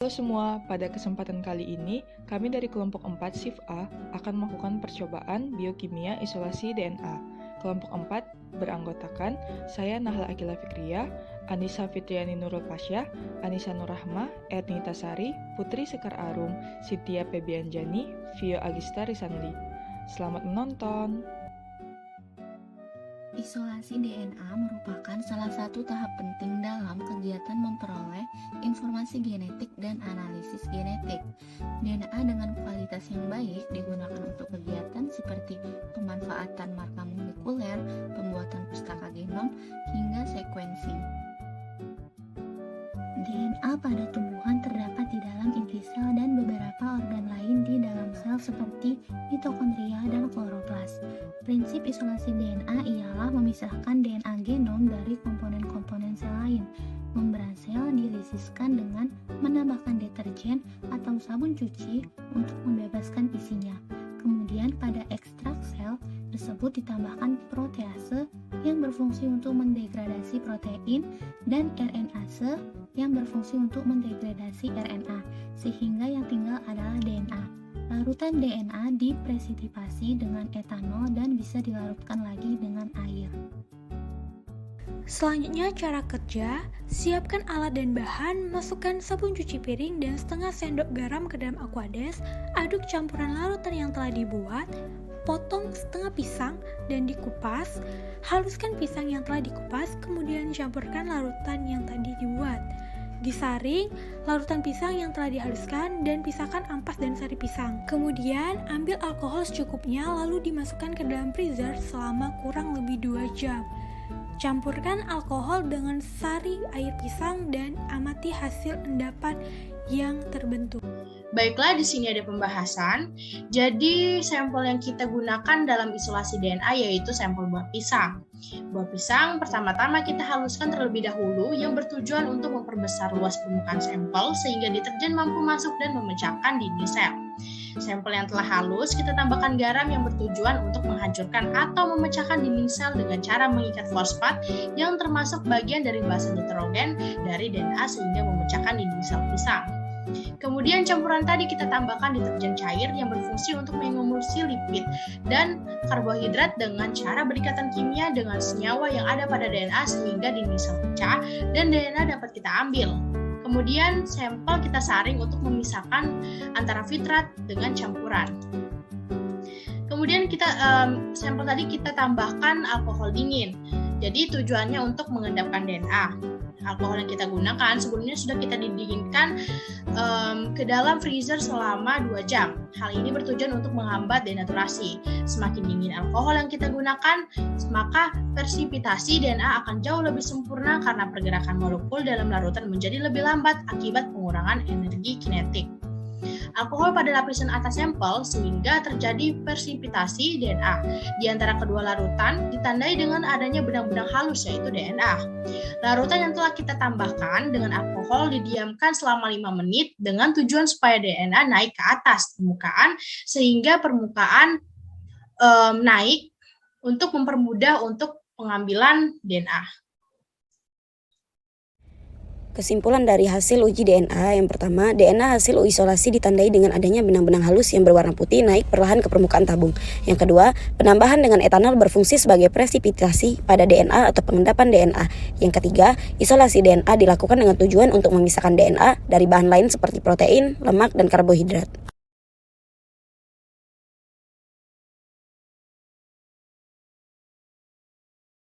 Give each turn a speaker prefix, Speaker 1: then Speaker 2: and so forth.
Speaker 1: Halo semua, pada kesempatan kali ini, kami dari kelompok 4 Shift A akan melakukan percobaan biokimia isolasi DNA. Kelompok 4 beranggotakan saya Nahla Akila Fikriya, Anissa Fitriani Nurul Pasya, Anissa Nurrahma, Ernita Sari, Putri Sekar Arum, Cynthia Febianjani, Vio Agista Risanli. Selamat menonton!
Speaker 2: Isolasi DNA merupakan salah satu tahap penting dalam kegiatan memperoleh informasi genetik dan analisis genetik. DNA dengan kualitas yang baik digunakan untuk kegiatan seperti pemanfaatan marker molekuler, pembuatan pustaka genom, hingga sequencing. DNA pada tumbuhan terdapat di dalam inti sel dan beberapa organ lain di dalam sel seperti mitokondria dan kloroplas. Prinsip isolasi DNA ialah memisahkan DNA genom dari komponen-komponen sel lain. Membran sel dilisiskan dengan menambahkan deterjen atau sabun cuci untuk membebaskan isinya. Kemudian pada ekstrak sel tersebut ditambahkan protease yang berfungsi untuk mendegradasi protein dan RNase yang berfungsi untuk mendegradasi RNA, sehingga yang tinggal adalah DNA. Larutan DNA dipresipitasi dengan etanol dan bisa dilarutkan lagi dengan air.
Speaker 3: Selanjutnya cara kerja, siapkan alat dan bahan, masukkan sabun cuci piring dan setengah sendok garam ke dalam aquades, aduk campuran larutan yang telah dibuat, potong setengah pisang dan dikupas, haluskan pisang yang telah dikupas, kemudian campurkan larutan yang tadi dibuat. Disaring larutan pisang yang telah dihaluskan dan pisahkan ampas dan sari pisang. Kemudian ambil alkohol secukupnya lalu dimasukkan ke dalam freezer selama kurang lebih 2 jam. Campurkan alkohol dengan sari air pisang dan amati hasil endapan yang terbentuk.
Speaker 4: Baiklah, di sini ada pembahasan. Jadi, sampel yang kita gunakan dalam isolasi DNA yaitu sampel buah pisang. Buah pisang pertama-tama kita haluskan terlebih dahulu yang bertujuan untuk memperbesar luas permukaan sampel sehingga deterjen mampu masuk dan memecahkan dinding sel. Sampel yang telah halus kita tambahkan garam yang bertujuan untuk menghancurkan atau memecahkan dinding sel dengan cara mengikat fosfat yang termasuk bagian dari basa nitrogen dari DNA sehingga memecahkan dinding sel pisang. Kemudian campuran tadi kita tambahkan deterjen cair yang berfungsi untuk mengemulsi lipid dan karbohidrat dengan cara berikatan kimia dengan senyawa yang ada pada DNA sehingga dinding sel pecah dan DNA dapat kita ambil. Kemudian sampel kita saring untuk memisahkan antara fitrat dengan campuran. Kemudian sampel tadi kita tambahkan alkohol dingin. Jadi tujuannya untuk mengendapkan DNA. Alkohol yang kita gunakan sebelumnya sudah kita didinginkan ke dalam freezer selama 2 jam. Hal ini bertujuan untuk menghambat denaturasi. Semakin dingin alkohol yang kita gunakan, maka persipitasi DNA akan jauh lebih sempurna karena pergerakan molekul dalam larutan menjadi lebih lambat akibat pengurangan energi kinetik alkohol pada lapisan atas sampel sehingga terjadi persipitasi DNA. Di antara kedua larutan ditandai dengan adanya benang-benang halus yaitu DNA. Larutan yang telah kita tambahkan dengan alkohol didiamkan selama 5 menit dengan tujuan supaya DNA naik ke atas permukaan sehingga permukaan naik untuk mempermudah untuk pengambilan DNA.
Speaker 5: Kesimpulan dari hasil uji DNA, yang pertama, DNA hasil isolasi ditandai dengan adanya benang-benang halus yang berwarna putih naik perlahan ke permukaan tabung. Yang kedua, penambahan dengan etanol berfungsi sebagai presipitasi pada DNA atau pengendapan DNA. Yang ketiga, isolasi DNA dilakukan dengan tujuan untuk memisahkan DNA dari bahan lain seperti protein, lemak, dan karbohidrat.